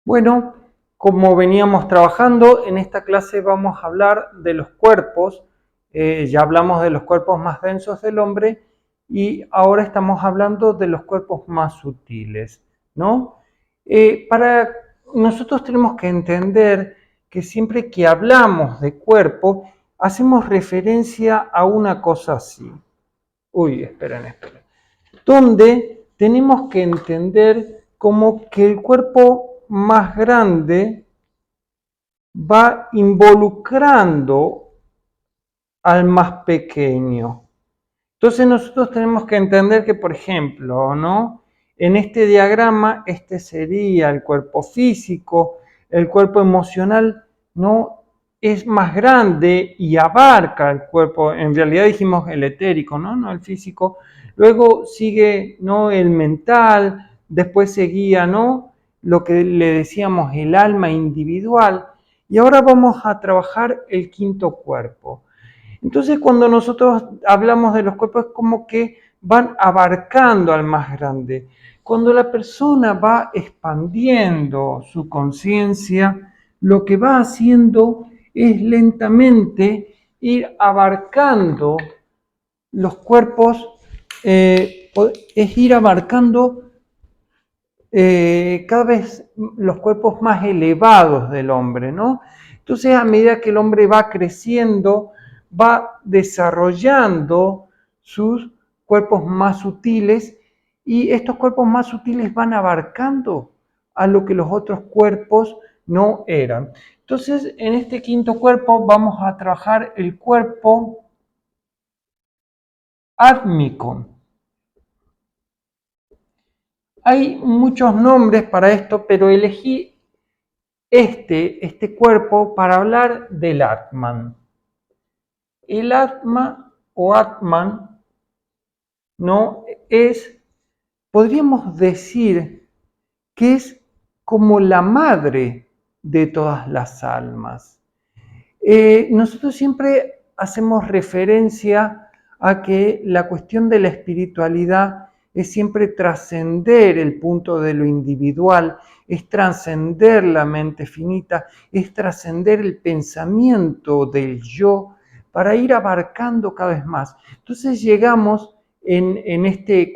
Bueno, como veníamos trabajando, en esta clase vamos a hablar de los cuerpos. Ya hablamos de los cuerpos más densos del hombre y ahora estamos hablando de los cuerpos más sutiles, ¿no? Para nosotros tenemos que entender que siempre que hablamos de cuerpo, hacemos referencia a una cosa así. Uy, esperen. Donde tenemos que entender como que el cuerpo más grande va involucrando al más pequeño. Entonces nosotros tenemos que entender que, por ejemplo, ¿no? En este diagrama, este sería el cuerpo físico, el cuerpo emocional, ¿no? Es más grande y abarca el cuerpo, en realidad dijimos el etérico, ¿no? No el físico. Luego sigue, ¿no? El mental, después seguía, ¿no? Lo que le decíamos el alma individual. Y ahora vamos a trabajar el quinto cuerpo. Entonces, cuando nosotros hablamos de los cuerpos, es como que van abarcando al más grande. Cuando la persona va expandiendo su conciencia, lo que va haciendo es lentamente ir abarcando los cuerpos, es ir abarcando cada vez los cuerpos más elevados del hombre, ¿no? Entonces, a medida que el hombre va creciendo, va desarrollando sus cuerpos más sutiles y estos cuerpos más sutiles van abarcando a lo que los otros cuerpos no eran. Entonces, en este quinto cuerpo vamos a trabajar el cuerpo átmico. Hay muchos nombres para esto, pero elegí este cuerpo para hablar del Atman. El Atma o Atman no es, podríamos decir que es como la madre de todas las almas. Nosotros siempre hacemos referencia a que la cuestión de la espiritualidad es siempre trascender el punto de lo individual, es trascender la mente finita, es trascender el pensamiento del yo para ir abarcando cada vez más. Entonces llegamos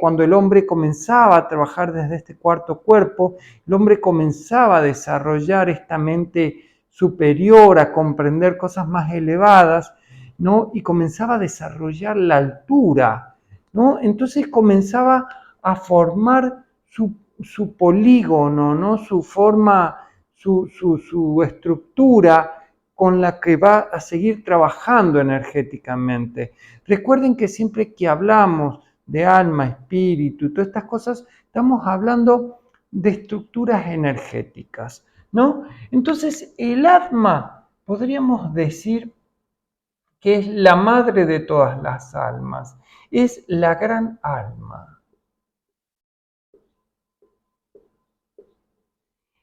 cuando el hombre comenzaba a trabajar desde este cuarto cuerpo, el hombre comenzaba a desarrollar esta mente superior, a comprender cosas más elevadas, ¿no? Y comenzaba a desarrollar la altura, ¿no? Entonces comenzaba a formar su polígono, ¿no? Su forma, su estructura con la que va a seguir trabajando energéticamente. Recuerden que siempre que hablamos de alma, espíritu y todas estas cosas, estamos hablando de estructuras energéticas, ¿no? Entonces, el alma, podríamos decir que es la madre de todas las almas, es la gran alma.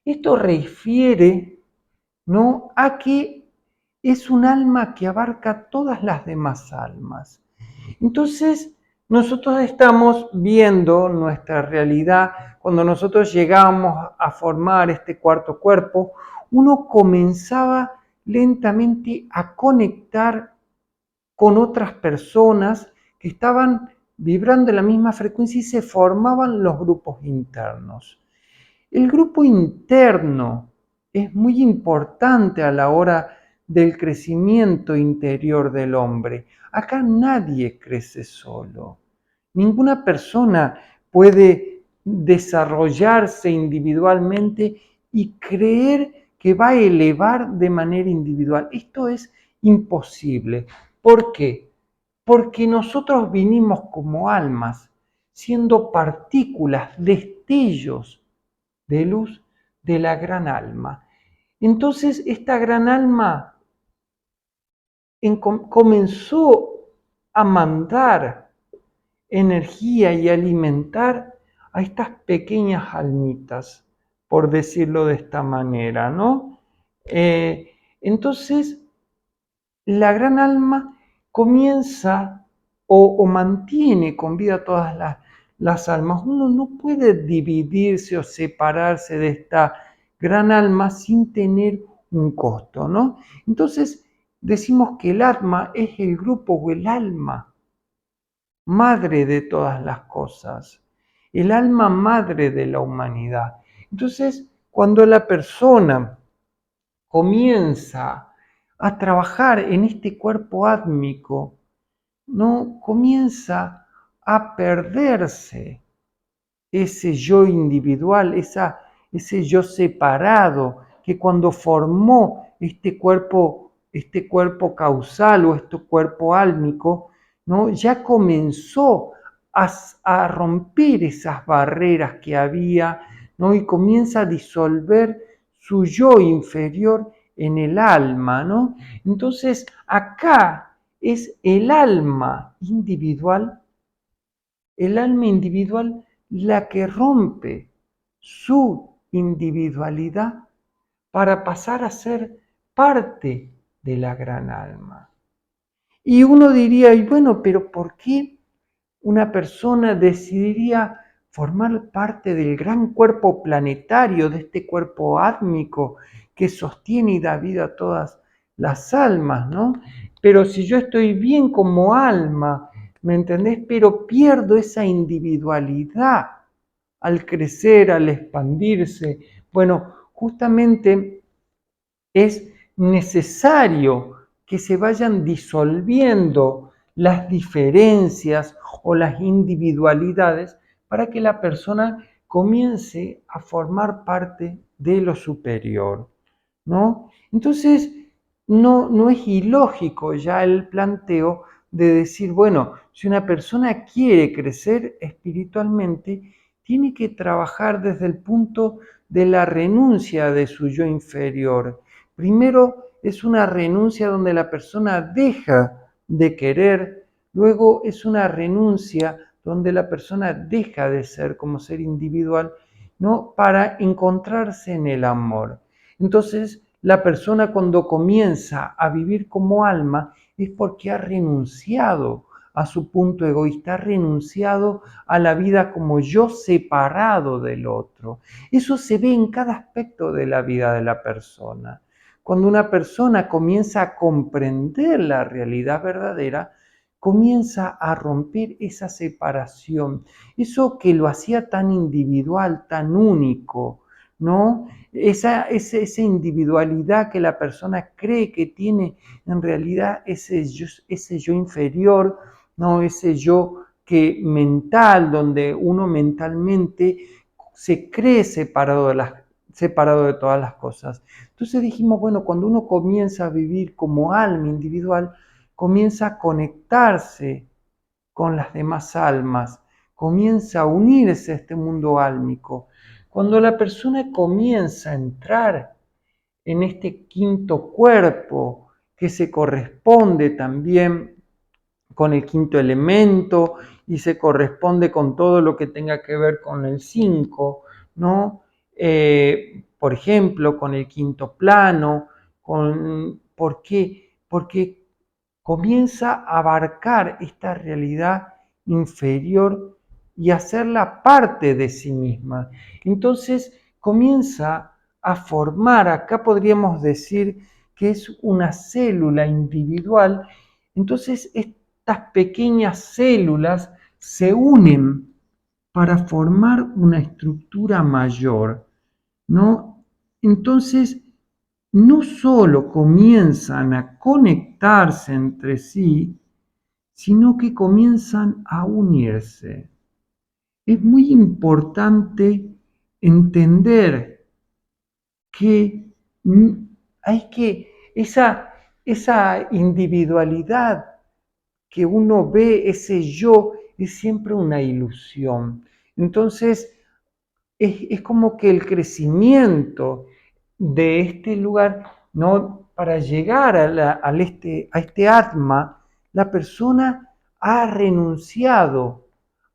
Esto refiere, ¿no?, a que es un alma que abarca todas las demás almas. Entonces, nosotros estamos viendo nuestra realidad. Cuando nosotros llegamos a formar este cuarto cuerpo, uno comenzaba lentamente a conectar con otras personas que estaban vibrando en la misma frecuencia y se formaban los grupos internos. El grupo interno es muy importante a la hora del crecimiento interior del hombre. Acá nadie crece solo. Ninguna persona puede desarrollarse individualmente y creer que va a elevar de manera individual. Esto es imposible. ¿Por qué? Porque nosotros vinimos como almas, siendo partículas, destellos de luz de la gran alma. Entonces, esta gran alma comenzó a mandar energía y alimentar a estas pequeñas almitas, por decirlo de esta manera, ¿no? Entonces, la gran alma comienza o mantiene con vida todas las almas. Uno no puede dividirse o separarse de esta gran alma sin tener un costo, ¿no? Entonces decimos que el Atma es el grupo o el alma madre de todas las cosas, el alma madre de la humanidad. Entonces, cuando la persona comienza a trabajar en este cuerpo átmico, no comienza a perderse ese yo individual, ese yo separado, que cuando formó este cuerpo causal o este cuerpo álmico, ¿no? Ya comenzó a romper esas barreras que había, ¿no? Y comienza a disolver su yo inferior en el alma, ¿no? Entonces, acá es el alma individual la que rompe su individualidad para pasar a ser parte de la gran alma. Y uno diría, y bueno, pero ¿por qué una persona decidiría formar parte del gran cuerpo planetario, de este cuerpo átmico que sostiene y da vida a todas las almas, ¿no? Pero si yo estoy bien como alma, ¿me entendés? Pero pierdo esa individualidad al crecer, al expandirse. Bueno, justamente es necesario que se vayan disolviendo las diferencias o las individualidades para que la persona comience a formar parte de lo superior, ¿no? Entonces, no es ilógico ya el planteo de decir, bueno, si una persona quiere crecer espiritualmente, tiene que trabajar desde el punto de la renuncia de su yo inferior. Primero es una renuncia donde la persona deja de querer, luego es una renuncia donde la persona deja de ser como ser individual, ¿no? Para encontrarse en el amor. Entonces, la persona cuando comienza a vivir como alma es porque ha renunciado a su punto egoísta, ha renunciado a la vida como yo separado del otro. Eso se ve en cada aspecto de la vida de la persona. Cuando una persona comienza a comprender la realidad verdadera, comienza a romper esa separación, eso que lo hacía tan individual, tan único, ¿no? Esa individualidad que la persona cree que tiene, en realidad ese yo inferior, ¿no? Ese yo que mental, donde uno mentalmente se cree separado de todas las cosas. Entonces dijimos, bueno, cuando uno comienza a vivir como alma individual, comienza a conectarse con las demás almas, comienza a unirse a este mundo álmico. Cuando la persona comienza a entrar en este quinto cuerpo que se corresponde también con el quinto elemento y se corresponde con todo lo que tenga que ver con el 5, ¿no? Por ejemplo, con el quinto plano, ¿por qué? Porque comienza a abarcar esta realidad inferior y hacerla parte de sí misma. Entonces comienza a formar, acá podríamos decir que es una célula individual, entonces estas pequeñas células se unen para formar una estructura mayor, ¿no? Entonces, no solo comienzan a conectarse entre sí, sino que comienzan a unirse. Es muy importante entender que esa individualidad que uno ve, ese yo, es siempre una ilusión. Entonces, es como que el crecimiento de este lugar, ¿no? Para llegar a este Atma, la persona ha renunciado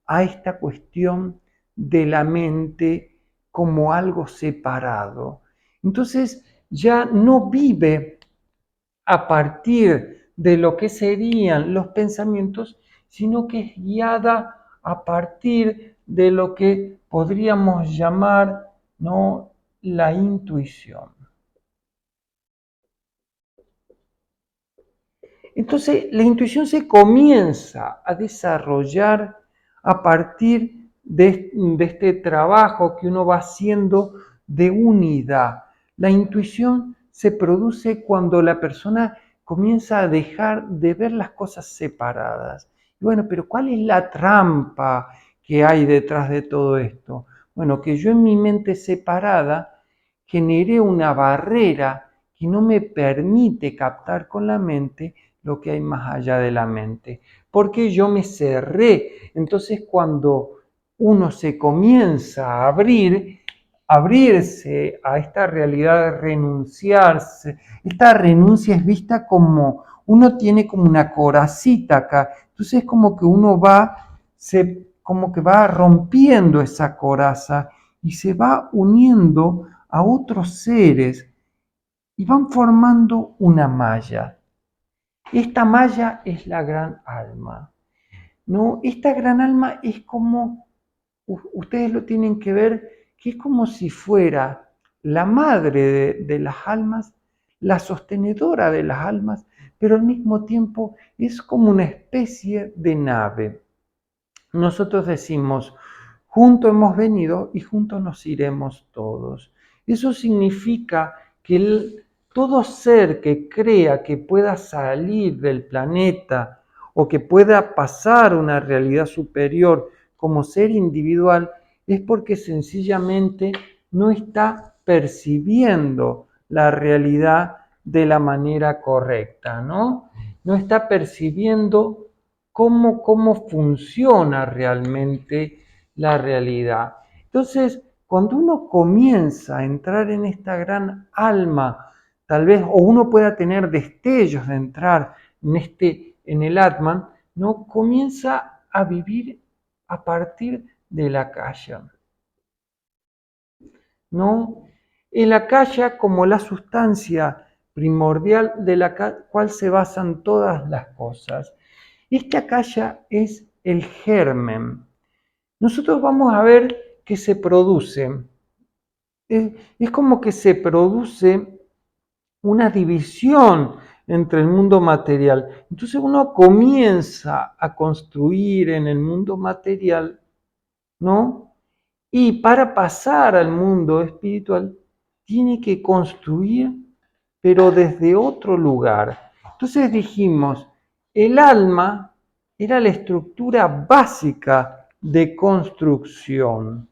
a esta cuestión de la mente como algo separado. Entonces ya no vive a partir de lo que serían los pensamientos, sino que es guiada a partir de lo que podríamos llamar, ¿no? la intuición. Entonces, la intuición se comienza a desarrollar a partir de este trabajo que uno va haciendo de unidad. La intuición se produce cuando la persona comienza a dejar de ver las cosas separadas. Y bueno, pero ¿cuál es la trampa que hay detrás de todo esto? Bueno, que yo en mi mente separada generé una barrera que no me permite captar con la mente lo que hay más allá de la mente, porque yo me cerré. Entonces, cuando uno se comienza a abrirse a esta realidad de renunciarse, esta renuncia es vista como uno tiene como una coracita acá, entonces es como que uno como que va rompiendo esa coraza y se va uniendo a otros seres y van formando una malla. Esta malla es la gran alma, ¿no? Esta gran alma es como, ustedes lo tienen que ver, que es como si fuera la madre de las almas, la sostenedora de las almas, pero al mismo tiempo es como una especie de nave. Nosotros decimos, juntos hemos venido y juntos nos iremos todos. Eso significa que todo ser que crea que pueda salir del planeta o que pueda pasar a una realidad superior como ser individual es porque sencillamente no está percibiendo la realidad de la manera correcta, ¿no? No está percibiendo cómo funciona realmente la realidad. Entonces, cuando uno comienza a entrar en esta gran alma, tal vez, o uno pueda tener destellos de entrar en el Atman, ¿no? Comienza a vivir a partir de la Kaya, ¿no? El Akasha como la sustancia primordial de la cual se basan todas las cosas. Este Akasha es el germen. Nosotros vamos a ver que se produce, es como que se produce una división entre el mundo material. Entonces uno comienza a construir en el mundo material, ¿no? Y para pasar al mundo espiritual, tiene que construir, pero desde otro lugar. Entonces dijimos, el alma era la estructura básica de construcción,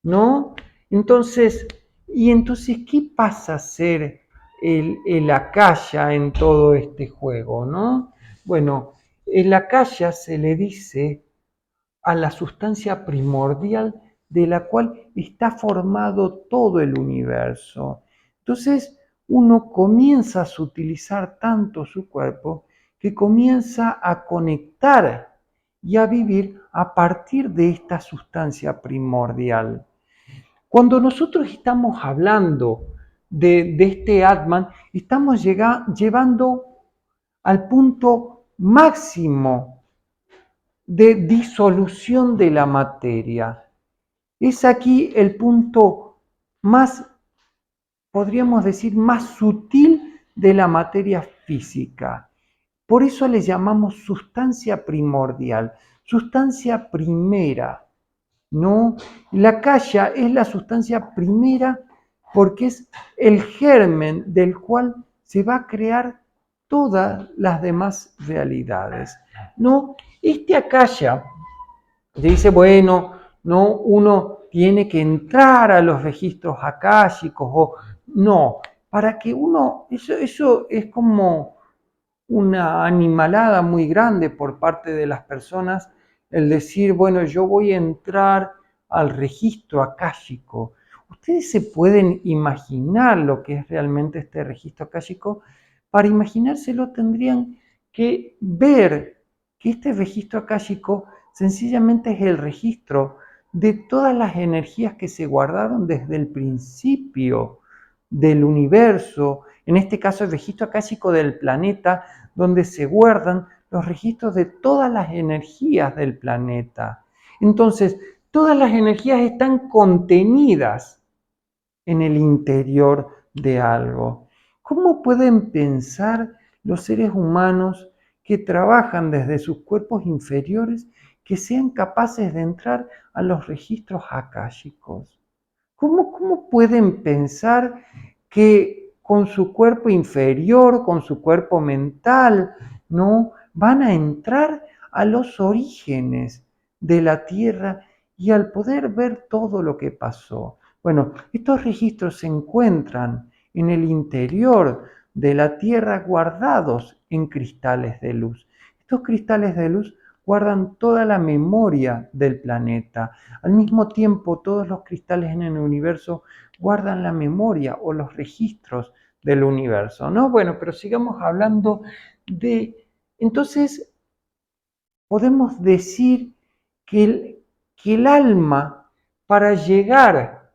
¿no? Entonces, ¿qué pasa a ser el akasha en todo este juego, ¿no? Bueno, el akasha se le dice a la sustancia primordial de la cual está formado todo el universo. Entonces, uno comienza a sutilizar tanto su cuerpo que comienza a conectar y a vivir a partir de esta sustancia primordial. Cuando nosotros estamos hablando de este Atman, estamos llevando al punto máximo de disolución de la materia. Es aquí el punto más, podríamos decir, más sutil de la materia física. Por eso le llamamos sustancia primordial, sustancia primera, ¿no? La kaya es la sustancia primera porque es el germen del cual se va a crear todas las demás realidades, ¿no? Este akasha se dice, bueno, no, uno tiene que entrar a los registros akáshicos o no, para que uno, eso es como una animalada muy grande por parte de las personas, el decir, bueno, yo voy a entrar al registro akáshico. ¿Ustedes se pueden imaginar lo que es realmente este registro akáshico? Para imaginárselo tendrían que ver que este registro akáshico sencillamente es el registro de todas las energías que se guardaron desde el principio del universo, en este caso el registro akáshico del planeta, donde se guardan los registros de todas las energías del planeta. Entonces, todas las energías están contenidas en el interior de algo. ¿Cómo pueden pensar los seres humanos que trabajan desde sus cuerpos inferiores que sean capaces de entrar a los registros akáshicos? ¿Cómo pueden pensar que con su cuerpo inferior, con su cuerpo mental, no van a entrar a los orígenes de la Tierra y al poder ver todo lo que pasó? Bueno, estos registros se encuentran en el interior de la Tierra guardados en cristales de luz. Estos cristales de luz guardan toda la memoria del planeta. Al mismo tiempo, todos los cristales en el universo guardan la memoria o los registros del universo, ¿no? Bueno, pero sigamos hablando de... Entonces, podemos decir que el alma, para llegar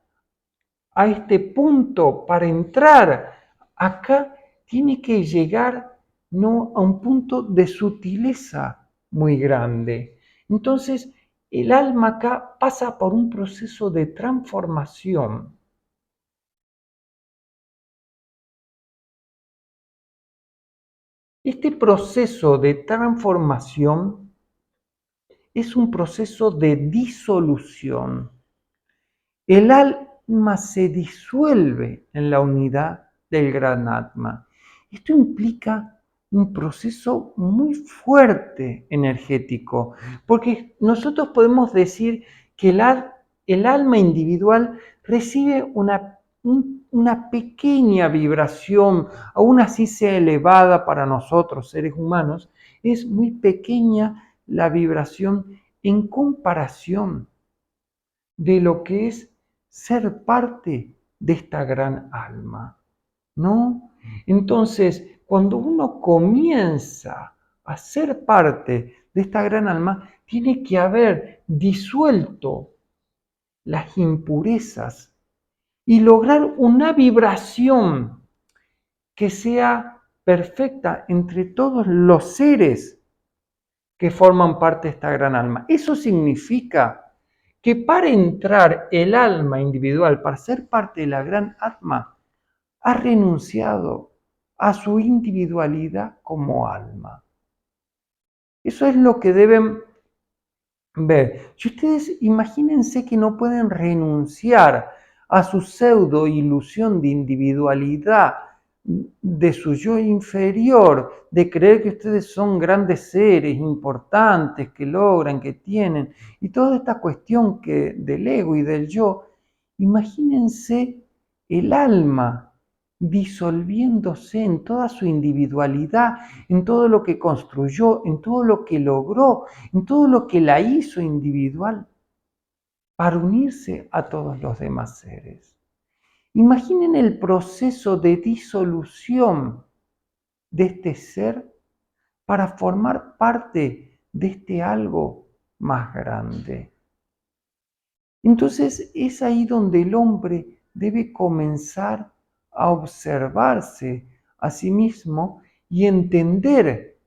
a este punto, para entrar acá, tiene que llegar, ¿no?, a un punto de sutileza muy grande. Entonces, el alma acá pasa por un proceso de transformación. Este proceso de transformación es un proceso de disolución. El alma se disuelve en la unidad del gran Atma. Esto implica un proceso muy fuerte energético, porque nosotros podemos decir que el alma individual recibe una pequeña vibración, aún así sea elevada para nosotros, seres humanos, es muy pequeña la vibración en comparación de lo que es ser parte de esta gran alma, ¿no? Entonces, cuando uno comienza a ser parte de esta gran alma, tiene que haber disuelto las impurezas y lograr una vibración que sea perfecta entre todos los seres que forman parte de esta gran alma. Eso significa que para entrar el alma individual, para ser parte de la gran Atma, ha renunciado a su individualidad como alma. Eso es lo que deben ver. Si ustedes imagínense que no pueden renunciar a su pseudo ilusión de individualidad, de su yo inferior, de creer que ustedes son grandes seres importantes, que logran, que tienen, y toda esta cuestión del ego y del yo, imagínense el alma disolviéndose en toda su individualidad, en todo lo que construyó, en todo lo que logró, en todo lo que la hizo individual, para unirse a todos los demás seres. Imaginen el proceso de disolución de este ser para formar parte de este algo más grande. Entonces es ahí donde el hombre debe comenzar a observarse a sí mismo y entender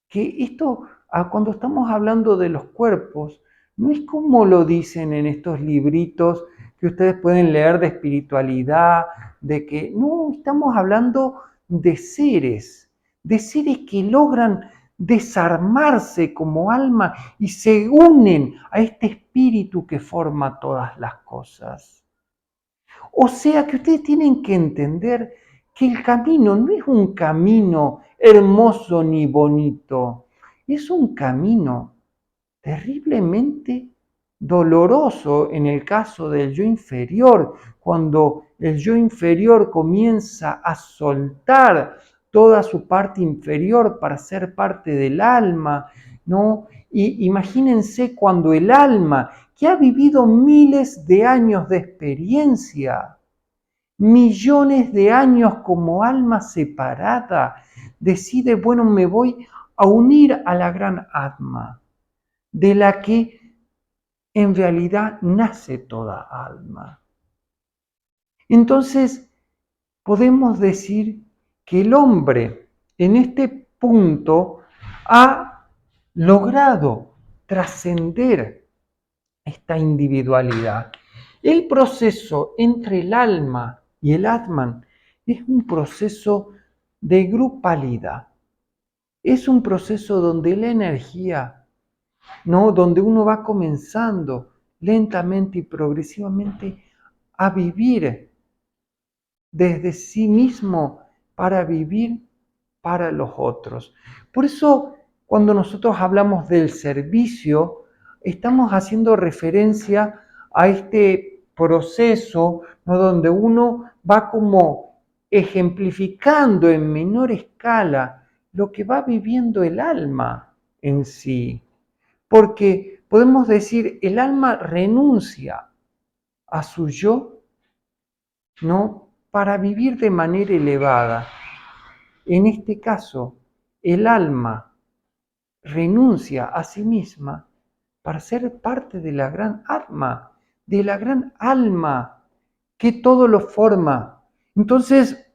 que esto, cuando estamos hablando de los cuerpos, no es como lo dicen en estos libritos que ustedes pueden leer de espiritualidad, de que no, estamos hablando de seres que logran desarmarse como alma y se unen a este espíritu que forma todas las cosas. O sea que ustedes tienen que entender que el camino no es un camino hermoso ni bonito, es un camino terriblemente doloroso en el caso del yo inferior, cuando el yo inferior comienza a soltar toda su parte inferior para ser parte del alma, ¿no? Y imagínense cuando el alma, que ha vivido miles de años de experiencia, millones de años como alma separada, decide, bueno, me voy a unir a la gran Atma, de la que en realidad nace toda alma. Entonces, podemos decir que el hombre en este punto ha logrado trascender esta individualidad. El proceso entre el alma y el Atman es un proceso de grupalidad. Es un proceso donde la energía, ¿no? Donde uno va comenzando lentamente y progresivamente a vivir desde sí mismo para vivir para los otros. Por eso, cuando nosotros hablamos del servicio, estamos haciendo referencia a este proceso, ¿no? Donde uno va como ejemplificando en menor escala lo que va viviendo el alma en sí. Porque podemos decir, el alma renuncia a su yo, ¿no? Para vivir de manera elevada. En este caso, el alma renuncia a sí misma para ser parte de la gran Atma, de la gran alma que todo lo forma. Entonces,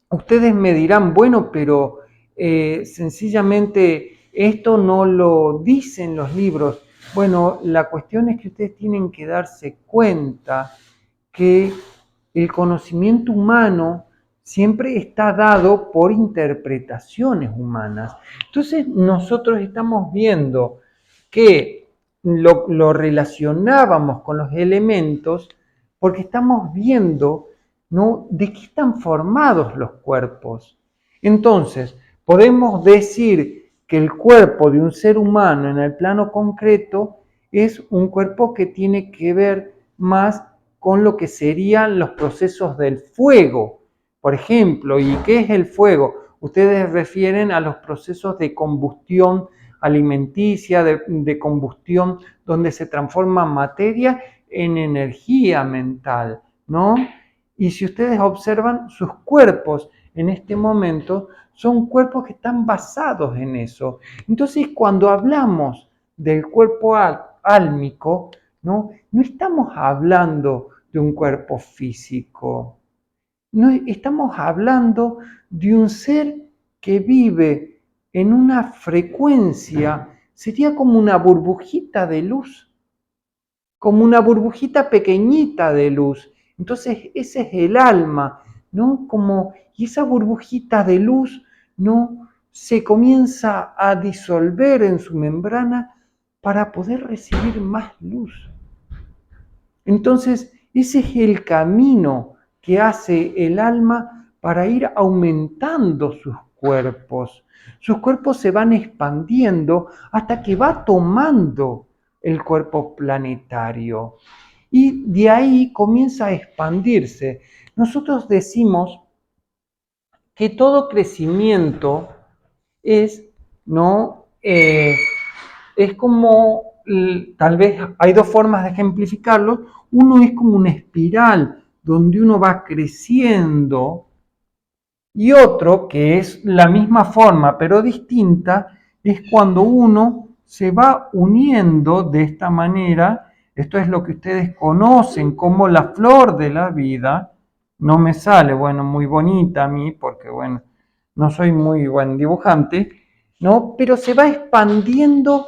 ustedes me dirán, bueno, pero sencillamente esto no lo dicen los libros. Bueno, la cuestión es que ustedes tienen que darse cuenta que el conocimiento humano siempre está dado por interpretaciones humanas. Entonces nosotros estamos viendo que lo relacionábamos con los elementos porque estamos viendo, ¿no?, de qué están formados los cuerpos. Entonces, podemos decir que el cuerpo de un ser humano en el plano concreto es un cuerpo que tiene que ver más con lo que serían los procesos del fuego, por ejemplo. ¿Y qué es el fuego? Ustedes refieren a los procesos de combustión alimenticia, de combustión, donde se transforma materia en energía mental, ¿no? Y si ustedes observan, sus cuerpos en este momento son cuerpos que están basados en eso. Entonces, cuando hablamos del cuerpo álmico, ¿no? No estamos hablando de un cuerpo físico, no estamos hablando de un ser que vive en una frecuencia, sería como una burbujita de luz, como una burbujita pequeñita de luz. Entonces ese es el alma, ¿no? Y esa burbujita de luz, ¿no?, se comienza a disolver en su membrana para poder recibir más luz. Entonces, ese es el camino que hace el alma para ir aumentando sus cuerpos. Sus cuerpos se van expandiendo hasta que va tomando el cuerpo planetario. Y de ahí comienza a expandirse. Nosotros decimos que todo crecimiento es, ¿no? Es como, tal vez hay dos formas de ejemplificarlo. Uno es como una espiral donde uno va creciendo, y otro, que es la misma forma pero distinta, es cuando uno se va uniendo de esta manera. Esto es lo que ustedes conocen como la flor de la vida. No me sale, bueno, muy bonita a mí, porque bueno, no soy muy buen dibujante, ¿no? Pero se va expandiendo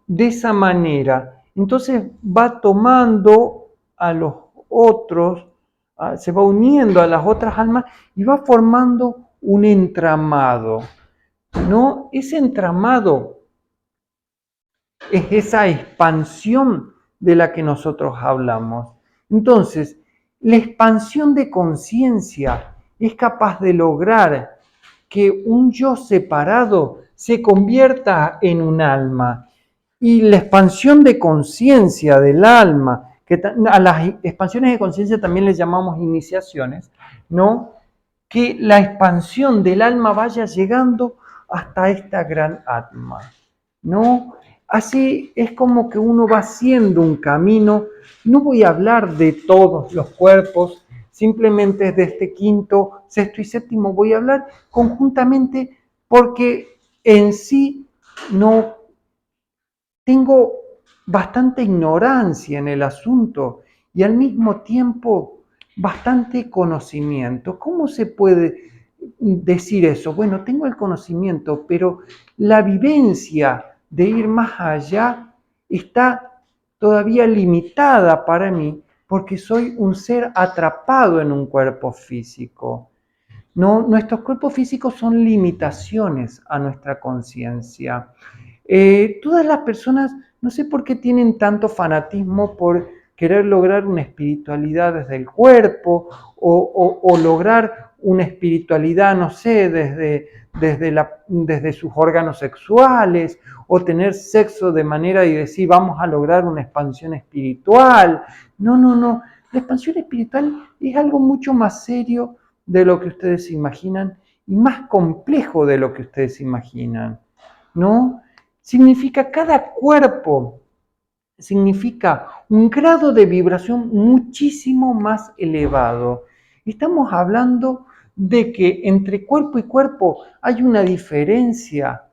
de esa manera. Entonces va tomando a los otros, se va uniendo a las otras almas y va formando un entramado, ¿no? Ese entramado es esa expansión de la que nosotros hablamos. Entonces, la expansión de conciencia es capaz de lograr que un yo separado se convierta en un alma. Y la expansión de conciencia del alma, que a las expansiones de conciencia también les llamamos iniciaciones, ¿no? Que la expansión del alma vaya llegando hasta esta gran atma, ¿no? Así es como que uno va haciendo un camino. No voy a hablar de todos los cuerpos, simplemente de este quinto, sexto y séptimo voy a hablar conjuntamente, porque en sí no tengo bastante ignorancia en el asunto y al mismo tiempo bastante conocimiento. ¿Cómo se puede decir eso? Bueno, tengo el conocimiento, pero la vivencia de ir más allá está todavía limitada para mí, porque soy un ser atrapado en un cuerpo físico. No, nuestros cuerpos físicos son limitaciones a nuestra conciencia. Todas las personas, no sé por qué tienen tanto fanatismo por querer lograr una espiritualidad desde el cuerpo o lograr una espiritualidad, no sé, desde sus órganos sexuales o tener sexo de manera y decir vamos a lograr una expansión espiritual. No, no, no. La expansión espiritual es algo mucho más serio de lo que ustedes imaginan y más complejo de lo que ustedes imaginan, ¿no? Significa cada cuerpo, significa un grado de vibración muchísimo más elevado. Estamos hablando de que entre cuerpo y cuerpo hay una diferencia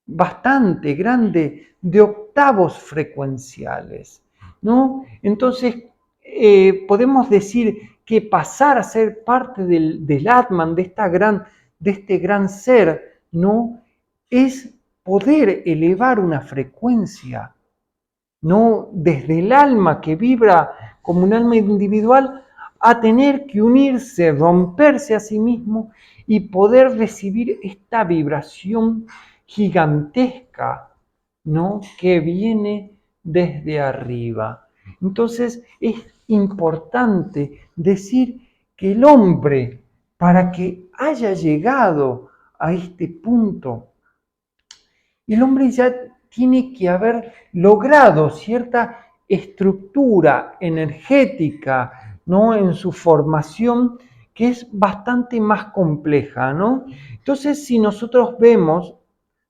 bastante grande de octavos frecuenciales, ¿no? Entonces, podemos decir que pasar a ser parte del Atman, de este gran ser, ¿no? Es poder elevar una frecuencia, ¿no? Desde el alma que vibra como un alma individual a tener que unirse, romperse a sí mismo y poder recibir esta vibración gigantesca, ¿no? Que viene desde arriba. Entonces es importante decir que el hombre, para que haya llegado a este punto, el hombre ya tiene que haber logrado cierta estructura energética, ¿no? En su formación, que es bastante más compleja, ¿no? Entonces, si nosotros vemos,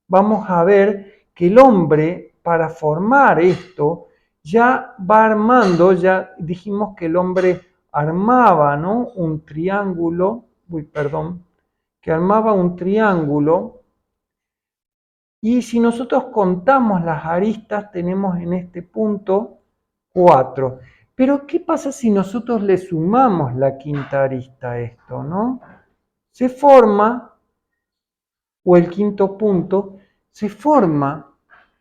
vamos a ver que el hombre, para formar esto, ya va armando, ya dijimos que el hombre armaba, ¿no? Un triángulo, que armaba un triángulo. Y si nosotros contamos las aristas, tenemos en este punto 4. Pero ¿qué pasa si nosotros le sumamos la quinta arista a esto, no? Se forma, o el quinto punto, se forma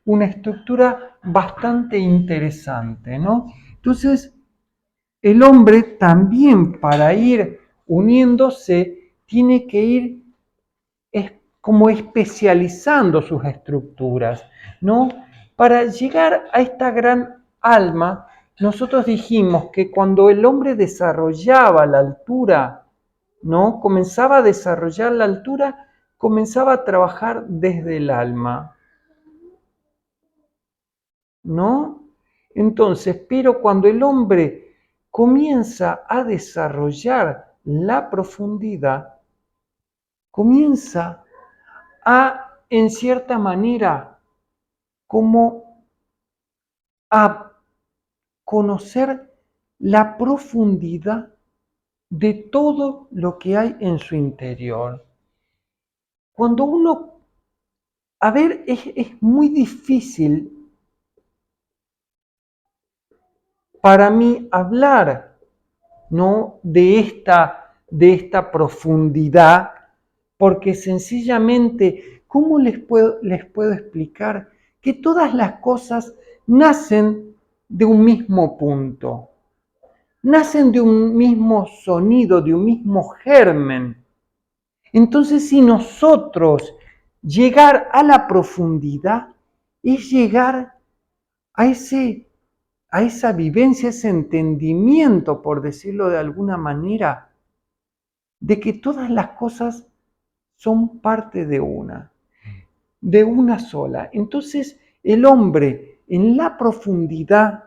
una estructura bastante interesante, ¿no? Entonces, el hombre también para ir uniéndose tiene que ir como especializando sus estructuras, ¿no? Para llegar a esta gran alma, nosotros dijimos que cuando el hombre desarrollaba la altura, ¿no? Comenzaba a desarrollar la altura, comenzaba a trabajar desde el alma, ¿no? Entonces, pero cuando el hombre comienza a desarrollar la profundidad, comienza en cierta manera, como a conocer la profundidad de todo lo que hay en su interior. Cuando uno, a ver, es muy difícil para mí hablar, ¿no? De esta profundidad, porque sencillamente, ¿cómo les puedo explicar que todas las cosas nacen de un mismo punto? Nacen de un mismo sonido, de un mismo germen. Entonces, si nosotros llegar a la profundidad es llegar a esa vivencia, ese entendimiento, por decirlo de alguna manera, de que todas las cosas son parte de una sola. Entonces, el hombre, en la profundidad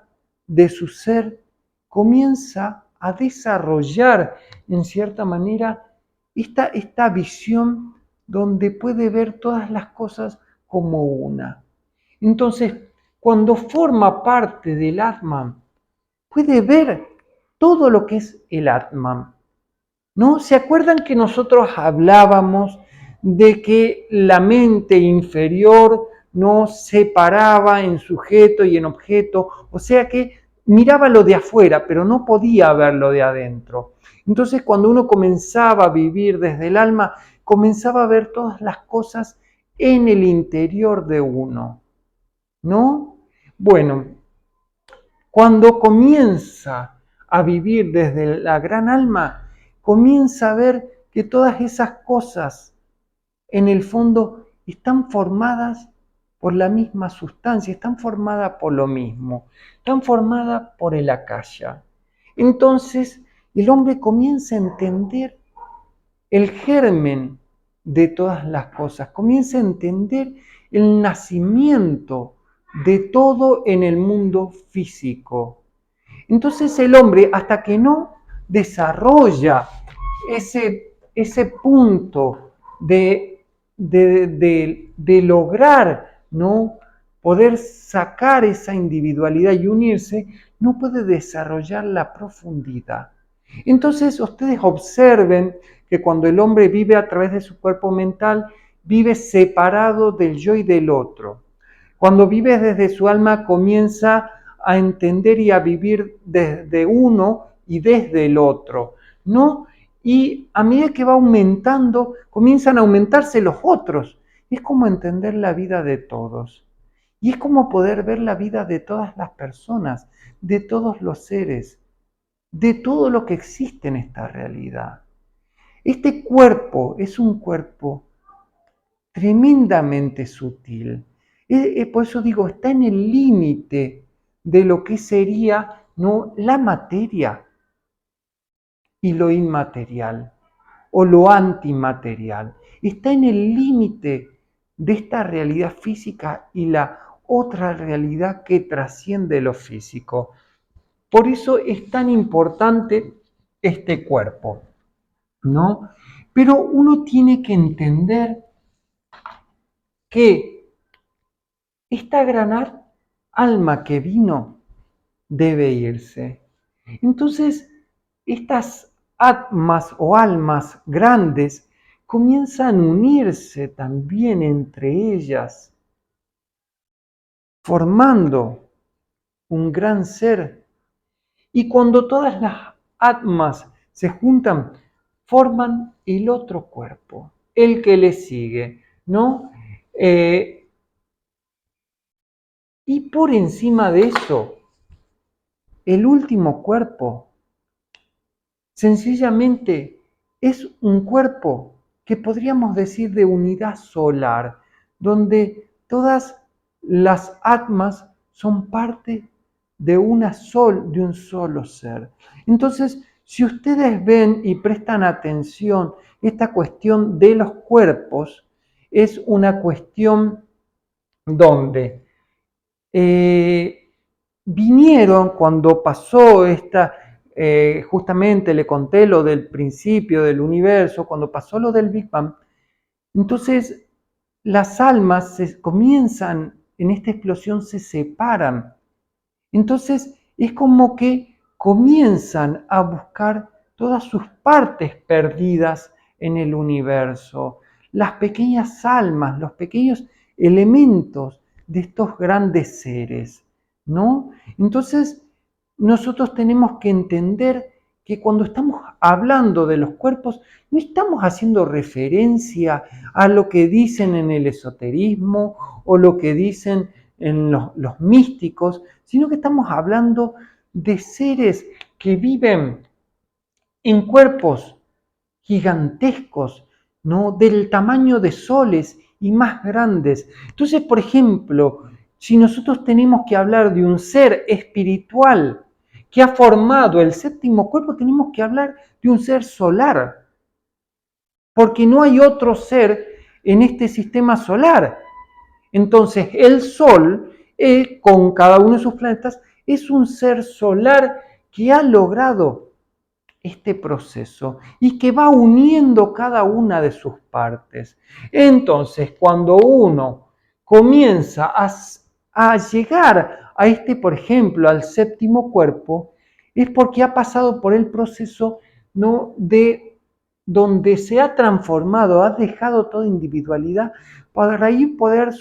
de su ser, comienza a desarrollar, en cierta manera, esta visión donde puede ver todas las cosas como una. Entonces, cuando forma parte del Atman, puede ver todo lo que es el Atman, ¿no? ¿Se acuerdan que nosotros hablábamos de que la mente inferior no separaba en sujeto y en objeto? O sea que miraba lo de afuera, pero no podía ver lo de adentro. Entonces, cuando uno comenzaba a vivir desde el alma, comenzaba a ver todas las cosas en el interior de uno, ¿no? Bueno, cuando comienza a vivir desde la gran alma, comienza a ver que todas esas cosas en el fondo están formadas por la misma sustancia, están formadas por lo mismo, están formadas por el akasha. Entonces el hombre comienza a entender el germen de todas las cosas, comienza a entender el nacimiento de todo en el mundo físico. Entonces el hombre, hasta que no desarrolla ese punto de lograr, ¿no?, poder sacar esa individualidad y unirse, no puede desarrollar la profundidad. Entonces ustedes observen que cuando el hombre vive a través de su cuerpo mental, vive separado del yo y del otro. Cuando vive desde su alma, comienza a entender y a vivir desde uno y desde el otro, ¿no? Y a medida que va aumentando, comienzan a aumentarse los otros. Es como entender la vida de todos. Y es como poder ver la vida de todas las personas, de todos los seres, de todo lo que existe en esta realidad. Este cuerpo es un cuerpo tremendamente sutil. Por eso digo, está en el límite de lo que sería, ¿no?, la materia y lo inmaterial o lo antimaterial. Está en el límite de esta realidad física y la otra realidad que trasciende lo físico. Por eso es tan importante este cuerpo, ¿no? Pero uno tiene que entender que esta gran alma que vino debe irse. Entonces, estas atmas o almas grandes comienzan a unirse también entre ellas, formando un gran ser. Y cuando todas las atmas se juntan, forman el otro cuerpo, el que le sigue, ¿no? Y por encima de eso, el último cuerpo, sencillamente es un cuerpo que podríamos decir de unidad solar, donde todas las atmas son parte de un solo ser. Entonces, si ustedes ven y prestan atención, esta cuestión de los cuerpos es una cuestión donde vinieron cuando pasó justamente le conté lo del principio del universo, cuando pasó lo del Big Bang, entonces las almas comienzan, en esta explosión se separan. Entonces es como que comienzan a buscar todas sus partes perdidas en el universo, las pequeñas almas, los pequeños elementos de estos grandes seres, ¿no? Entonces nosotros tenemos que entender que cuando estamos hablando de los cuerpos, no estamos haciendo referencia a lo que dicen en el esoterismo o lo que dicen en los místicos, sino que estamos hablando de seres que viven en cuerpos gigantescos, ¿no?, del tamaño de soles y más grandes. Entonces, por ejemplo, si nosotros tenemos que hablar de un ser espiritual que ha formado el séptimo cuerpo, tenemos que hablar de un ser solar, porque no hay otro ser en este sistema solar. Entonces, el Sol, con cada uno de sus planetas, es un ser solar que ha logrado este proceso y que va uniendo cada una de sus partes. Entonces, cuando uno comienza a llegar a por ejemplo, al séptimo cuerpo, es porque ha pasado por el proceso, ¿no?, de donde se ha transformado, ha dejado toda individualidad para ahí poder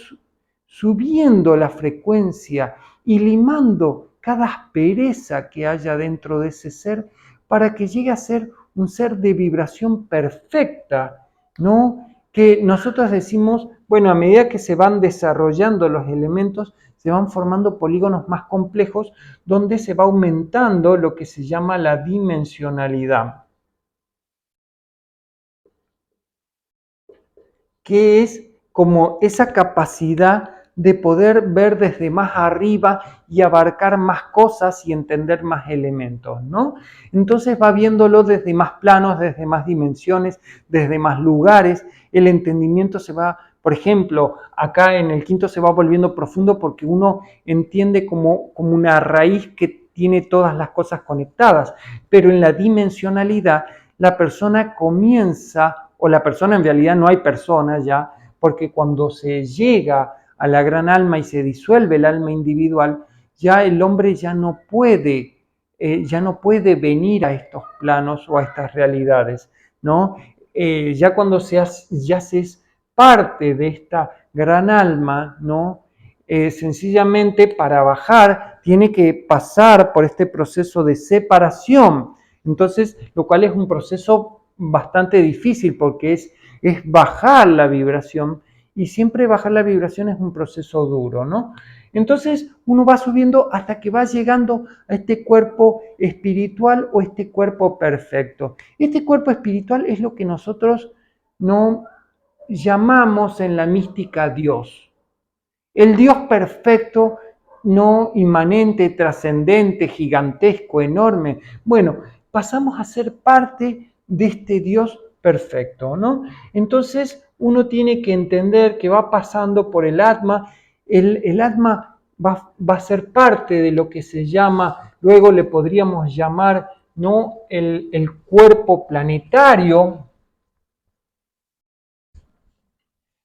subiendo la frecuencia y limando cada aspereza que haya dentro de ese ser para que llegue a ser un ser de vibración perfecta, ¿no? Que nosotros decimos, bueno, a medida que se van desarrollando los elementos, se van formando polígonos más complejos donde se va aumentando lo que se llama la dimensionalidad, que es como esa capacidad de poder ver desde más arriba y abarcar más cosas y entender más elementos, ¿no? Entonces va viéndolo desde más planos, desde más dimensiones, desde más lugares. El entendimiento se va, por ejemplo, acá en el quinto se va volviendo profundo porque uno entiende como una raíz que tiene todas las cosas conectadas, pero en la dimensionalidad la persona comienza, o la persona en realidad no hay persona ya, porque cuando se llega a la gran alma y se disuelve el alma individual, ya el hombre ya no puede venir a estos planos o a estas realidades, ¿no? Ya cuando ya se es parte de esta gran alma, ¿no? Sencillamente para bajar tiene que pasar por este proceso de separación. Entonces, lo cual es un proceso bastante difícil porque es bajar la vibración, y siempre bajar la vibración es un proceso duro, ¿no? Entonces uno va subiendo hasta que va llegando a este cuerpo espiritual o este cuerpo perfecto. Este cuerpo espiritual es lo que nosotros no llamamos en la mística Dios. El Dios perfecto, no inmanente, trascendente, gigantesco, enorme. Bueno, pasamos a ser parte de este Dios perfecto, ¿no? Entonces uno tiene que entender que va pasando por el Atma. El Atma va a ser parte de lo que se llama, luego le podríamos llamar, ¿no? El cuerpo planetario.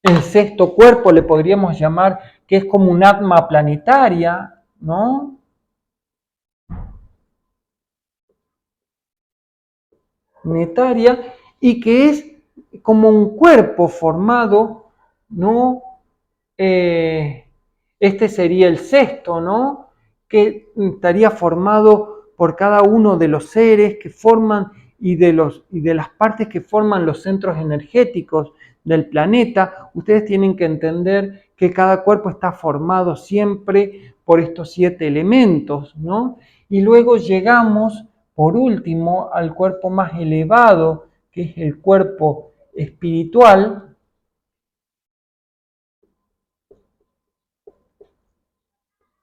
El sexto cuerpo le podríamos llamar que es como un atma planetaria, ¿no? Planetaria, y que es como un cuerpo formado, ¿no? Este sería el sexto, ¿no? Que estaría formado por cada uno de los seres que forman y de las partes que forman los centros energéticos del planeta. Ustedes tienen que entender que cada cuerpo está formado siempre por estos 7 elementos, ¿no? Y luego llegamos, por último, al cuerpo más elevado, que es el cuerpo espiritual,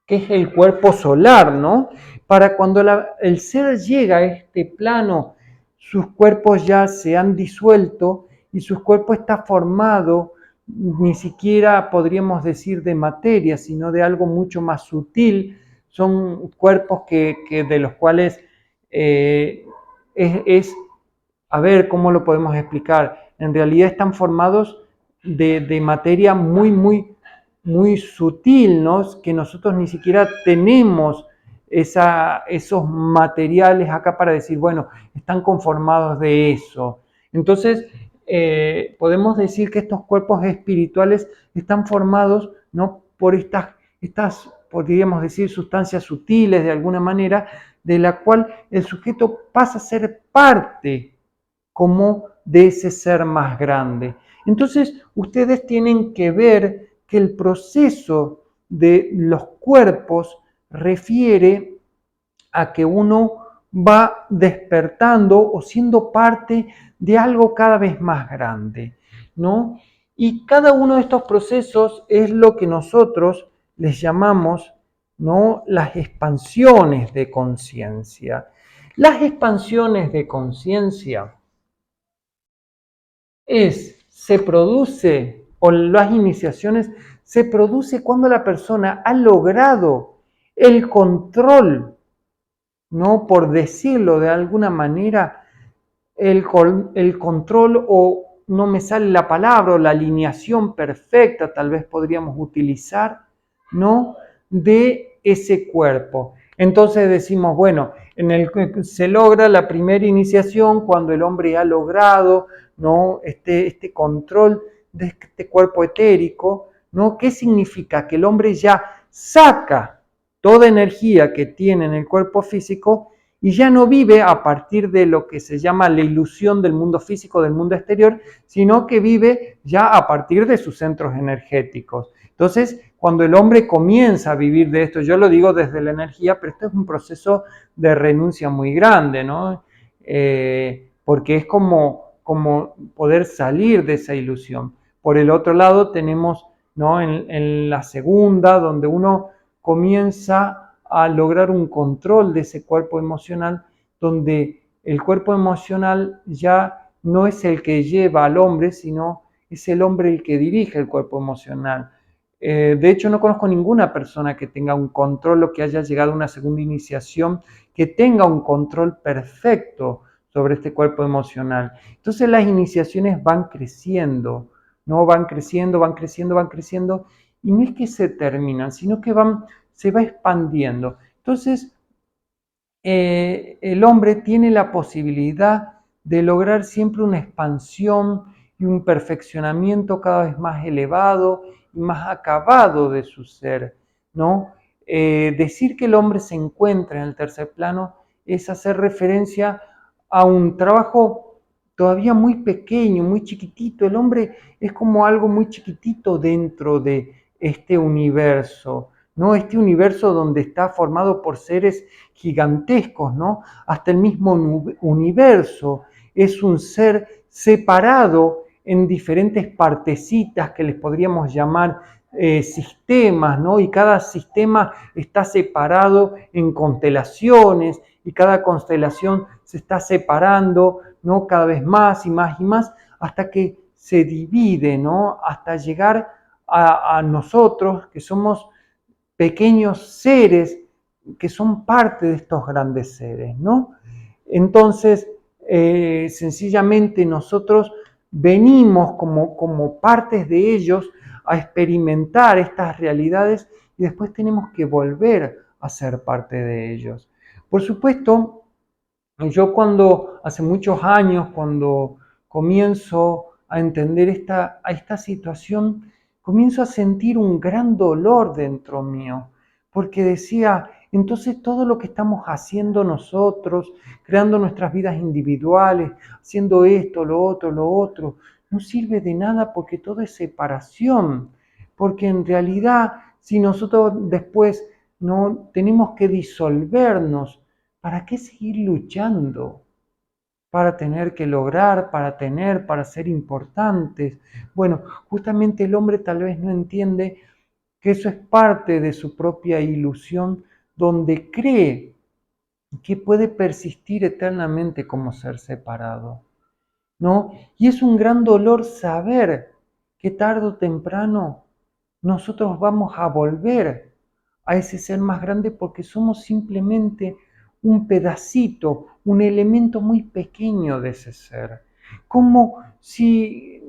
que es el cuerpo solar, ¿no? Para cuando el ser llega a este plano, sus cuerpos ya se han disuelto y su cuerpo está formado, ni siquiera podríamos decir de materia, sino de algo mucho más sutil. Son cuerpos que de los cuales a ver, ¿cómo lo podemos explicar? En realidad están formados de materia muy, muy, muy sutil, ¿no? Que nosotros ni siquiera tenemos esos materiales acá para decir, bueno, están conformados de eso. Entonces, podemos decir que estos cuerpos espirituales están formados, ¿no? Por estas, podríamos decir, sustancias sutiles de alguna manera, de la cual el sujeto pasa a ser parte como de ese ser más grande. Entonces, ustedes tienen que ver que el proceso de los cuerpos refiere a que uno va despertando o siendo parte de algo cada vez más grande, ¿no? Y cada uno de estos procesos es lo que nosotros les llamamos, ¿no? Las expansiones de conciencia. Las expansiones de conciencia se produce, o las iniciaciones se produce cuando la persona ha logrado el control, ¿no? Por decirlo de alguna manera, el control, o no me sale la palabra, o la alineación perfecta, tal vez podríamos utilizar, ¿no? De ese cuerpo. Entonces decimos, bueno, se logra la primera iniciación cuando el hombre ha logrado, ¿no? este control de este cuerpo etérico, ¿no? ¿Qué significa? Que el hombre ya saca toda energía que tiene en el cuerpo físico y ya no vive a partir de lo que se llama la ilusión del mundo físico, del mundo exterior, sino que vive ya a partir de sus centros energéticos. Entonces, cuando el hombre comienza a vivir de esto, yo lo digo desde la energía, pero esto es un proceso de renuncia muy grande, ¿no? Porque es como poder salir de esa ilusión. Por el otro lado tenemos, ¿no?, en la segunda, donde uno comienza a lograr un control de ese cuerpo emocional, donde el cuerpo emocional ya no es el que lleva al hombre, sino es el hombre el que dirige el cuerpo emocional. De hecho, no conozco ninguna persona que tenga un control o que haya llegado a una segunda iniciación, que tenga un control perfecto sobre este cuerpo emocional. Entonces las iniciaciones van creciendo, ¿no? Van creciendo, van creciendo, van creciendo, y no es que se terminan, sino que se va expandiendo. Entonces, el hombre tiene la posibilidad de lograr siempre una expansión y un perfeccionamiento cada vez más elevado y más acabado de su ser, ¿no? Decir que el hombre se encuentra en el tercer plano es hacer referencia a un trabajo todavía muy pequeño, muy chiquitito. El hombre es como algo muy chiquitito dentro de este universo, ¿no? Este universo donde está formado por seres gigantescos, ¿no? Hasta el mismo universo es un ser separado en diferentes partecitas que les podríamos llamar sistemas, ¿no? Y cada sistema está separado en constelaciones y cada constelación se está separando, ¿no?, cada vez más y más y más hasta que se divide, ¿no?, hasta llegar a nosotros, que somos pequeños seres que son parte de estos grandes seres, ¿no? Entonces, sencillamente nosotros venimos como partes de ellos a experimentar estas realidades y después tenemos que volver a ser parte de ellos. Por supuesto, yo hace muchos años, cuando comienzo a entender esta situación, comienzo a sentir un gran dolor dentro mío, porque decía, entonces todo lo que estamos haciendo nosotros, creando nuestras vidas individuales, haciendo esto, lo otro, no sirve de nada porque todo es separación, porque en realidad si nosotros después no tenemos que disolvernos, ¿para qué seguir luchando? Para tener que lograr, para ser importantes. Bueno, justamente el hombre tal vez no entiende que eso es parte de su propia ilusión, donde cree que puede persistir eternamente como ser separado, ¿no? Y es un gran dolor saber que tarde o temprano nosotros vamos a volver a ese ser más grande porque somos simplemente un pedacito, un elemento muy pequeño de ese ser. Como si,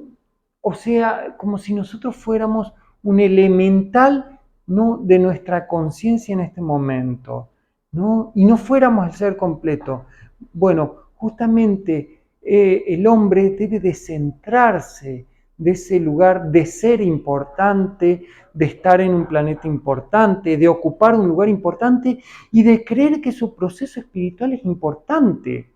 como si nosotros fuéramos un elemental, ¿no?, de nuestra conciencia en este momento, ¿no? Y no fuéramos el ser completo. Bueno, justamente el hombre debe de centrarse de ese lugar de ser importante, de estar en un planeta importante, de ocupar un lugar importante y de creer que su proceso espiritual es importante.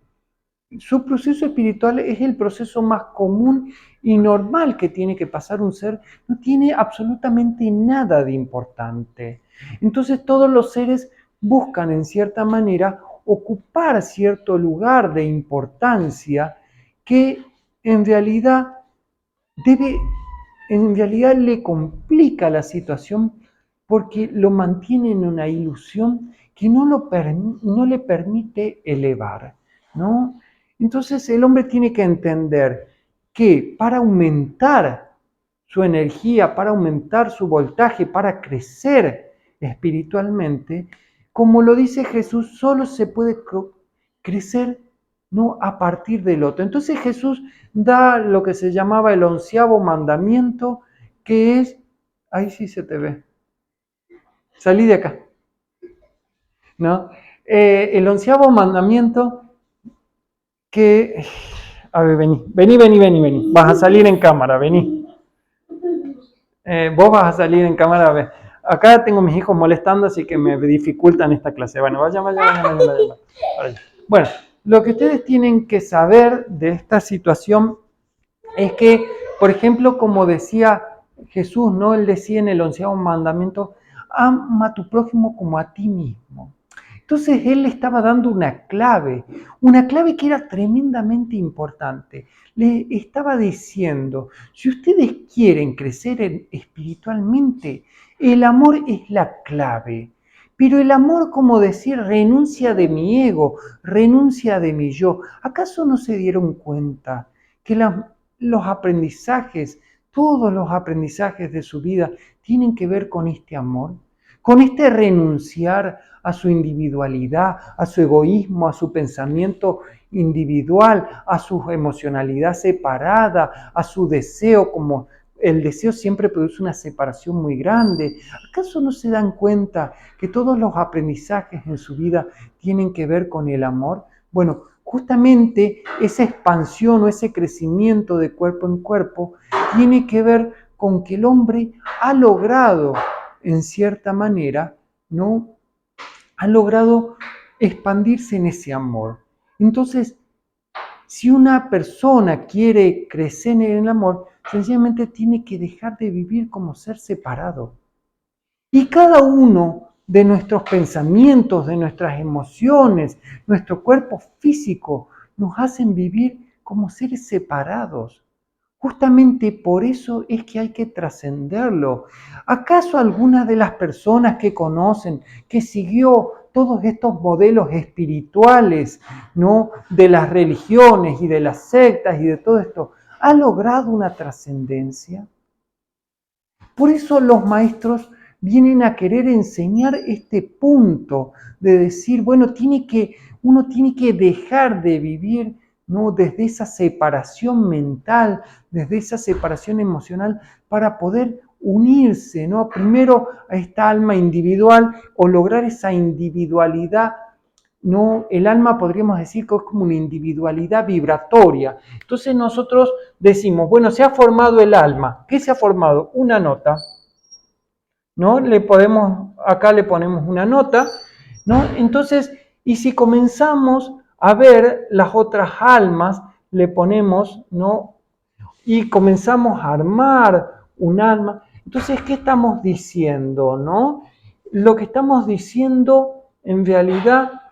Su proceso espiritual es el proceso más común y normal que tiene que pasar un ser, no tiene absolutamente nada de importante. Entonces todos los seres buscan en cierta manera ocupar cierto lugar de importancia que en realidad le complica la situación porque lo mantiene en una ilusión que no le permite elevar, ¿no? Entonces el hombre tiene que entender que para aumentar su energía, para aumentar su voltaje, para crecer espiritualmente, como lo dice Jesús, solo se puede crecer, ¿no?, a partir del otro. Entonces Jesús da lo que se llamaba el 11º mandamiento, que es, ahí sí se te ve, salí de acá, ¿no? El 11º mandamiento que, a ver, vení, vas a salir en cámara, vení. Vos vas a salir en cámara, a ver. Acá tengo mis hijos molestando, así que me dificultan esta clase. Bueno, vaya. Bueno, lo que ustedes tienen que saber de esta situación es que, por ejemplo, como decía Jesús, ¿no? Él decía en el 11º mandamiento, ama a tu prójimo como a ti mismo. Entonces él le estaba dando una clave que era tremendamente importante. Le estaba diciendo, si ustedes quieren crecer espiritualmente, el amor es la clave. Pero el amor, como decir, renuncia de mi ego, renuncia de mi yo. ¿Acaso no se dieron cuenta que los aprendizajes, todos los aprendizajes de su vida tienen que ver con este amor? Con este renunciar a su individualidad, a su egoísmo, a su pensamiento individual, a su emocionalidad separada, a su deseo, como el deseo siempre produce una separación muy grande. ¿Acaso no se dan cuenta que todos los aprendizajes en su vida tienen que ver con el amor? Bueno, justamente esa expansión o ese crecimiento de cuerpo en cuerpo tiene que ver con que el hombre ha logrado, en cierta manera, ¿no? Ha logrado expandirse en ese amor. Entonces, si una persona quiere crecer en el amor, sencillamente tiene que dejar de vivir como ser separado. Y cada uno de nuestros pensamientos, de nuestras emociones, nuestro cuerpo físico, nos hacen vivir como seres separados. Justamente por eso es que hay que trascenderlo. ¿Acaso algunas de las personas que conocen, que siguió todos estos modelos espirituales, ¿no? De las religiones y de las sectas y de todo esto, ha logrado una trascendencia? Por eso los maestros vienen a querer enseñar este punto de decir, bueno, uno tiene que dejar de vivir, ¿no? Desde esa separación mental, desde esa separación emocional, para poder unirse, ¿no? Primero a esta alma individual o lograr esa individualidad, ¿no? El alma podríamos decir que es como una individualidad vibratoria. Entonces nosotros decimos, bueno, se ha formado el alma. ¿Qué se ha formado? Una nota, ¿no? Acá le ponemos una nota, ¿no? Entonces, y si comenzamos a ver las otras almas, le ponemos, ¿no? Y comenzamos a armar un alma. Entonces, ¿qué estamos diciendo, no? Lo que estamos diciendo en realidad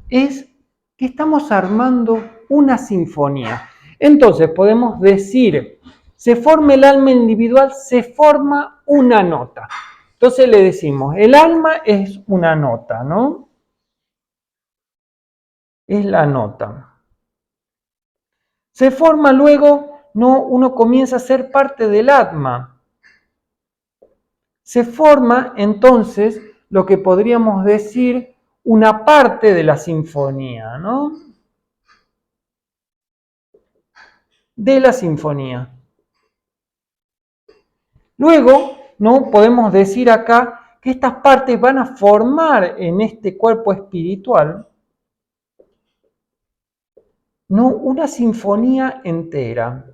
es que estamos armando una sinfonía. Entonces podemos decir, se forma el alma individual, se forma una nota. Entonces le decimos, el alma es una nota, ¿no? Es la nota. Se forma luego, ¿no? Uno comienza a ser parte del alma. Se forma entonces lo que podríamos decir una parte de la sinfonía, ¿no? De la sinfonía. Luego, ¿no? Podemos decir acá que estas partes van a formar en este cuerpo espiritual, ¿no? Una sinfonía entera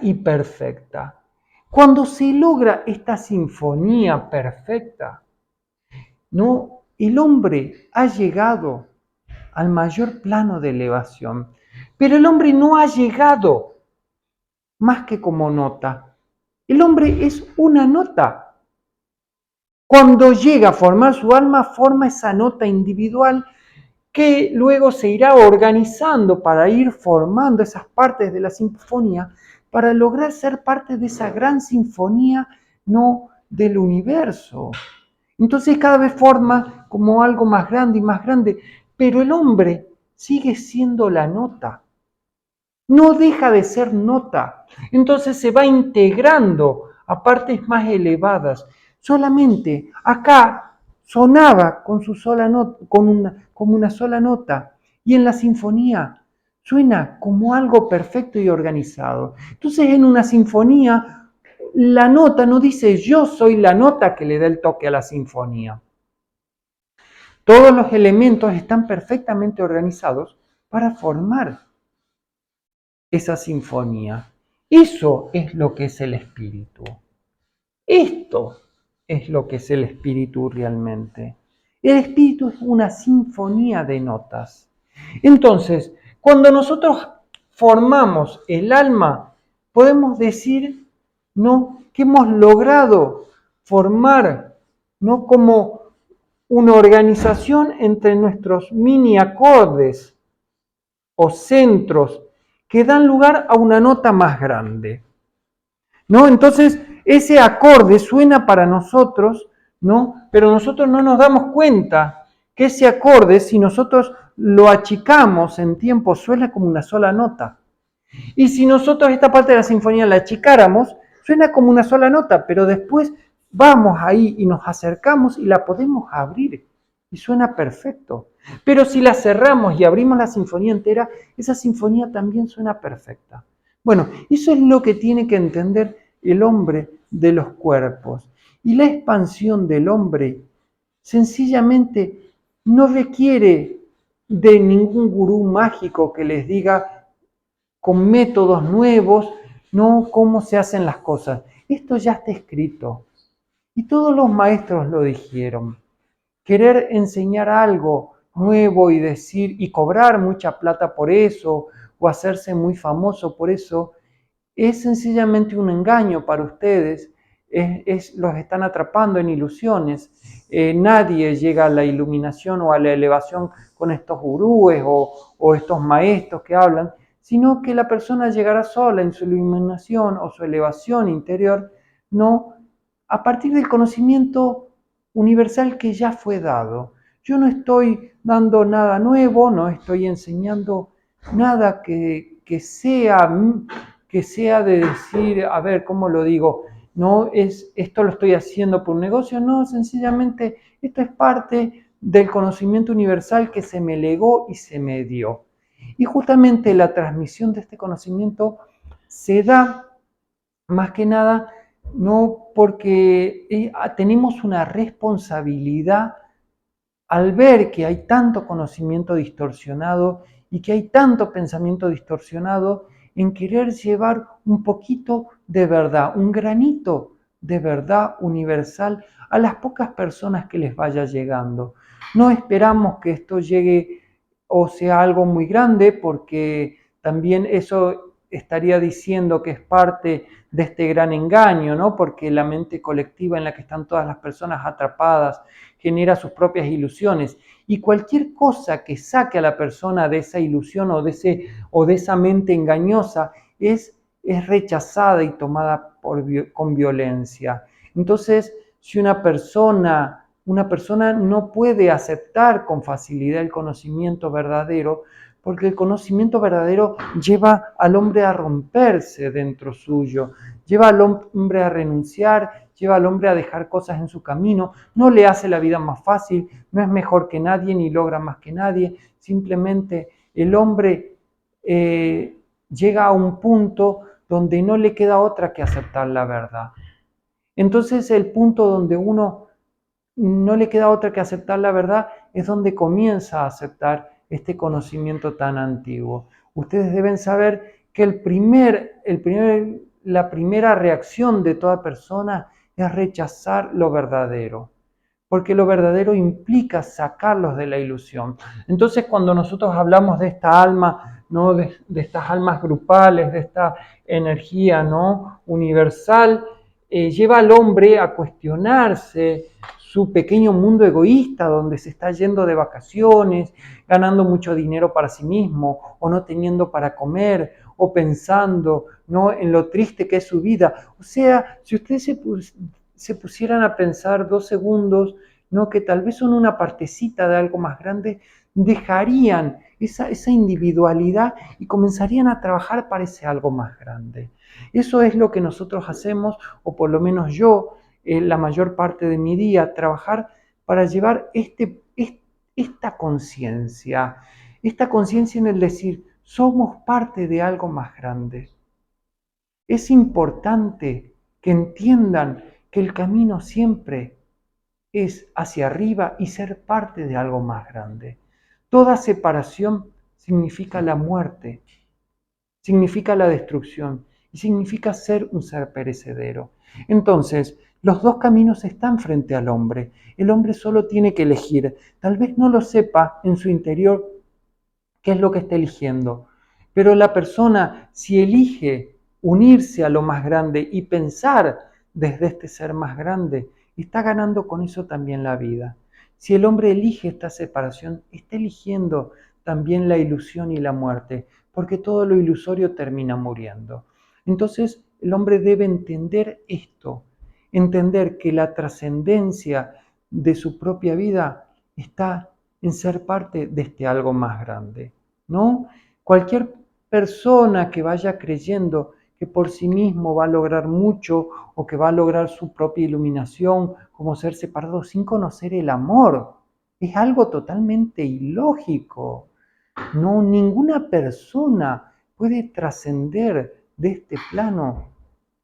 y perfecta. Cuando se logra esta sinfonía perfecta, ¿no? El hombre ha llegado al mayor plano de elevación, pero el hombre no ha llegado más que como nota. El hombre es una nota. Cuando llega a formar su alma, forma esa nota individual que luego se irá organizando para ir formando esas partes de la sinfonía para lograr ser parte de esa gran sinfonía, no del universo. Entonces cada vez forma como algo más grande y más grande, pero el hombre sigue siendo la nota. No deja de ser nota. Entonces se va integrando a partes más elevadas. Solamente acá sonaba con su sola nota, como una sola nota. Y en la sinfonía suena como algo perfecto y organizado. Entonces en una sinfonía la nota no dice yo soy la nota que le da el toque a la sinfonía. Todos los elementos están perfectamente organizados para formar esa sinfonía. Eso es lo que es el espíritu. Esto es lo que es el espíritu realmente. El espíritu es una sinfonía de notas. Entonces, cuando nosotros formamos el alma, podemos decir, ¿no?, que hemos logrado formar, ¿no?, como una organización entre nuestros mini acordes o centros que dan lugar a una nota más grande, ¿no? Entonces, ese acorde suena para nosotros, ¿no? Pero nosotros no nos damos cuenta que ese acorde, si nosotros lo achicamos en tiempo, suena como una sola nota. Y si nosotros esta parte de la sinfonía la achicáramos, suena como una sola nota, pero después vamos ahí y nos acercamos y la podemos abrir y suena perfecto. Pero si la cerramos y abrimos la sinfonía entera, esa sinfonía también suena perfecta. Bueno, eso es lo que tiene que entender el hombre de los cuerpos. Y la expansión del hombre sencillamente no requiere de ningún gurú mágico que les diga con métodos nuevos, no cómo se hacen las cosas. Esto ya está escrito. Y todos los maestros lo dijeron. Querer enseñar algo nuevo y decir y cobrar mucha plata por eso o hacerse muy famoso por eso es sencillamente un engaño para ustedes. Los están atrapando en ilusiones. Nadie llega a la iluminación o a la elevación con estos gurúes o estos maestros que hablan, sino que la persona llegará sola en su iluminación o su elevación interior, no a partir del conocimiento universal que ya fue dado. Yo no estoy dando nada nuevo, no estoy enseñando nada que sea de decir, a ver, ¿cómo lo digo? No es, esto lo estoy haciendo por un negocio, no, sencillamente esto es parte del conocimiento universal que se me legó y se me dio. Y justamente la transmisión de este conocimiento se da más que nada no porque tenemos una responsabilidad al ver que hay tanto conocimiento distorsionado y que hay tanto pensamiento distorsionado en querer llevar un poquito de verdad, un granito de verdad universal a las pocas personas que les vaya llegando. No esperamos que esto llegue o sea algo muy grande, porque también eso estaría diciendo que es parte de este gran engaño, ¿no? Porque la mente colectiva en la que están todas las personas atrapadas genera sus propias ilusiones, y cualquier cosa que saque a la persona de esa ilusión o de esa mente engañosa es rechazada y tomada con violencia. Entonces, si una persona no puede aceptar con facilidad el conocimiento verdadero, porque el conocimiento verdadero lleva al hombre a romperse dentro suyo, lleva al hombre a renunciar, lleva al hombre a dejar cosas en su camino, no le hace la vida más fácil, no es mejor que nadie ni logra más que nadie, simplemente el hombre llega a un punto donde no le queda otra que aceptar la verdad. Entonces el punto donde uno no le queda otra que aceptar la verdad es donde comienza a aceptar este conocimiento tan antiguo. Ustedes deben saber que la primera reacción de toda persona es rechazar lo verdadero, porque lo verdadero implica sacarlos de la ilusión. Entonces, cuando nosotros hablamos de esta alma, ¿no?, de estas almas grupales, de esta energía, ¿no?, universal, lleva al hombre a cuestionarse su pequeño mundo egoísta, donde se está yendo de vacaciones, ganando mucho dinero para sí mismo, o no teniendo para comer, o pensando, ¿no?, en lo triste que es su vida. O sea, si ustedes se pusieran a pensar 2 segundos, ¿no?, que tal vez son una partecita de algo más grande, dejarían esa individualidad y comenzarían a trabajar para ese algo más grande. Eso es lo que nosotros hacemos, o por lo menos yo, la mayor parte de mi día, trabajar para llevar esta conciencia en el decir, somos parte de algo más grande. Es importante que entiendan que el camino siempre es hacia arriba y ser parte de algo más grande. Toda separación significa la muerte, significa la destrucción y significa ser un ser perecedero. Entonces, los dos caminos están frente al hombre. El hombre solo tiene que elegir. Tal vez no lo sepa en su interior qué es lo que está eligiendo, Pero la persona, si elige unirse a lo más grande y pensar desde este ser más grande, está ganando con eso también la vida. Si el hombre elige esta separación, está eligiendo también la ilusión y la muerte, porque todo lo ilusorio termina muriendo. Entonces, el hombre debe entender esto, entender que la trascendencia de su propia vida está en ser parte de este algo más grande, ¿no? Cualquier persona que vaya creyendo que por sí mismo va a lograr mucho o que va a lograr su propia iluminación como ser separado sin conocer el amor, es algo totalmente ilógico. No, ninguna persona puede trascender de este plano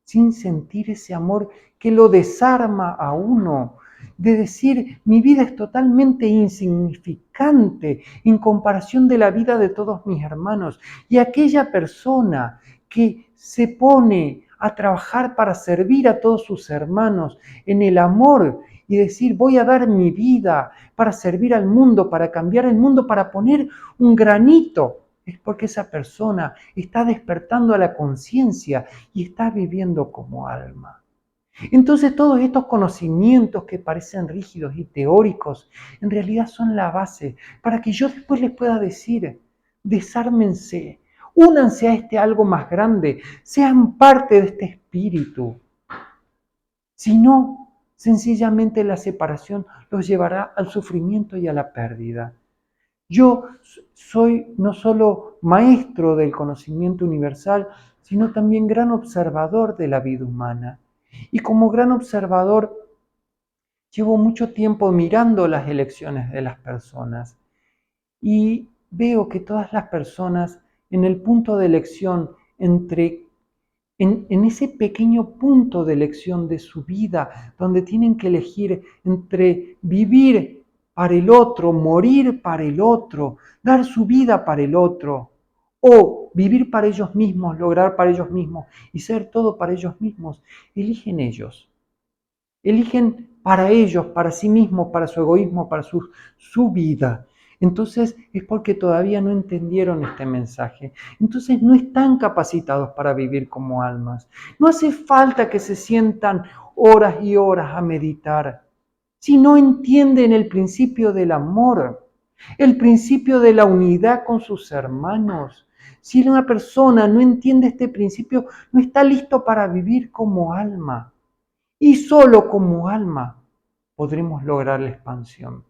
sin sentir ese amor que lo desarma a uno, de decir, mi vida es totalmente insignificante en comparación de la vida de todos mis hermanos. Y aquella persona que se pone a trabajar para servir a todos sus hermanos en el amor y decir, voy a dar mi vida para servir al mundo, para cambiar el mundo, para poner un granito, es porque esa persona está despertando a la conciencia y está viviendo como alma. Entonces todos estos conocimientos que parecen rígidos y teóricos, en realidad son la base para que yo después les pueda decir, desármense, únanse a este algo más grande, sean parte de este espíritu. Si no, sencillamente la separación los llevará al sufrimiento y a la pérdida. Yo soy no solo maestro del conocimiento universal, sino también gran observador de la vida humana. Y como gran observador, llevo mucho tiempo mirando las elecciones de las personas y veo que todas las personas en el punto de elección en ese pequeño punto de elección de su vida, donde tienen que elegir entre vivir para el otro, morir para el otro, dar su vida para el otro, o vivir para ellos mismos, lograr para ellos mismos y ser todo para ellos mismos, eligen ellos. Eligen para ellos, para sí mismos, para su egoísmo, para su vida. Entonces es porque todavía no entendieron este mensaje. Entonces no están capacitados para vivir como almas. No hace falta que se sientan horas y horas a meditar. Si no entienden el principio del amor, el principio de la unidad con sus hermanos, si una persona no entiende este principio, no está listo para vivir como alma. Y solo como alma podremos lograr la expansión.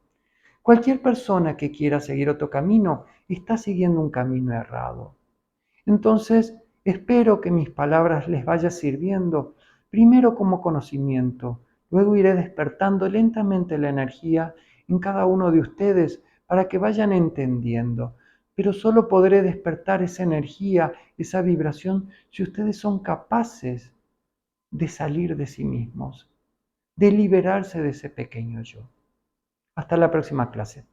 Cualquier persona que quiera seguir otro camino está siguiendo un camino errado. Entonces, espero que mis palabras les vaya sirviendo, primero como conocimiento, luego iré despertando lentamente la energía en cada uno de ustedes para que vayan entendiendo. Pero solo podré despertar esa energía, esa vibración, si ustedes son capaces de salir de sí mismos, de liberarse de ese pequeño yo. Hasta la próxima clase.